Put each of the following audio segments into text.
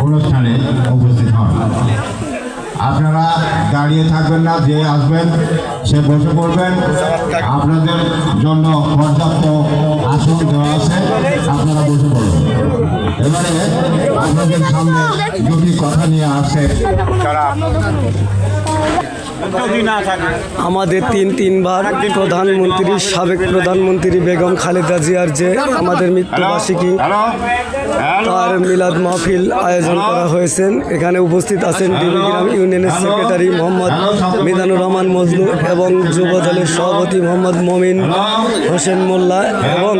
অনুষ্ঠানে উপস্থিত হন। আপনারা দাঁড়িয়ে থাকবেন না, যে আসবেন সে বসে পড়বেন। আপনাদের জন্য পর্যাপ্ত আসন দেওয়া আছে, আপনারা বসে পড়ুন। এবারে আপনাদের সামনে দুটি কথা নিয়ে আসছে আমাদের তিনবার প্রধানমন্ত্রী, সাবেক প্রধানমন্ত্রী বেগম খালেদা জিয়ার যে আমাদের মৃত্যুবার্ষিকী, তার মিলাদ মাহফিল আয়োজন করা হয়েছে। এখানে উপস্থিত আছেন ডিবিগ্রাম ইউনিয়নের সেক্রেটারি মোহাম্মদ মিজানুর রহমান মজনু এবং যুব দলের সভাপতি মোহাম্মদ মমিন হোসেন মোল্লা এবং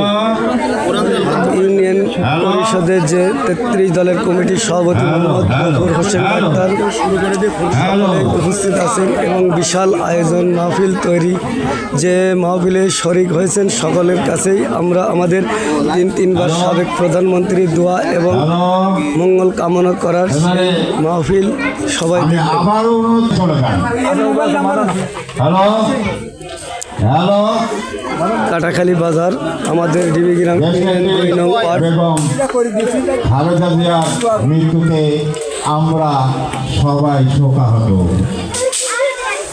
ইউনিয়ন পরিষদের যে 33 দলের কমিটির সভাপতি মোহাম্মদ গফুর হোসেন আক্তার উপস্থিত আছেন এবং বিশাল আয়োজন মাহফিল তৈরি, যে মাহফিলে শরিক হয়েছেন সকলের কাছেই আমরা আমাদের তিনবার সাবেক প্রধানমন্ত্রী দোয়া এবং মঙ্গল কামনা করার মাহফিল সবাই কাটাখালী বাজার আমাদের ডিবিগ্রাম খালেদা জিয়ার মৃত্যুতে আমরা সবাই শোকাহত।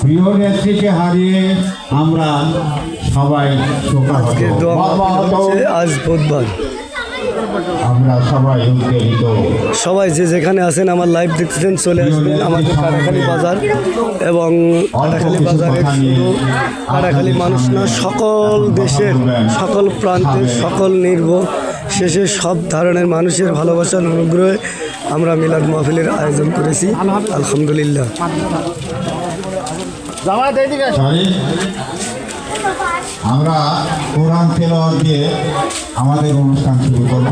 প্রিয় নেত্রীকে হারিয়ে আমরা সবাই শোকাহত। আজ বুধবার আমরা সবাই উদ্বেলিত। সবাই যে যেখানে আছেন আমার লাইভ দেখতেছেন চলে আসবেন আমাদের কাটাখালী বাজার। এবং কাটাখালী বাজারের শুধু কাটাখালী মানুষ না, সকল দেশের সকল প্রান্তের সকল নির্বিশেষে সব ধরনের মানুষের ভালোবাসার অনুগ্রহে আমরা মিলাদ মাহফিলের আয়োজন করেছি। আলহামদুলিল্লাহ। আমরা কোরআন তেলাওয়াত দিয়ে আমাদের অনুষ্ঠান শুরু করব।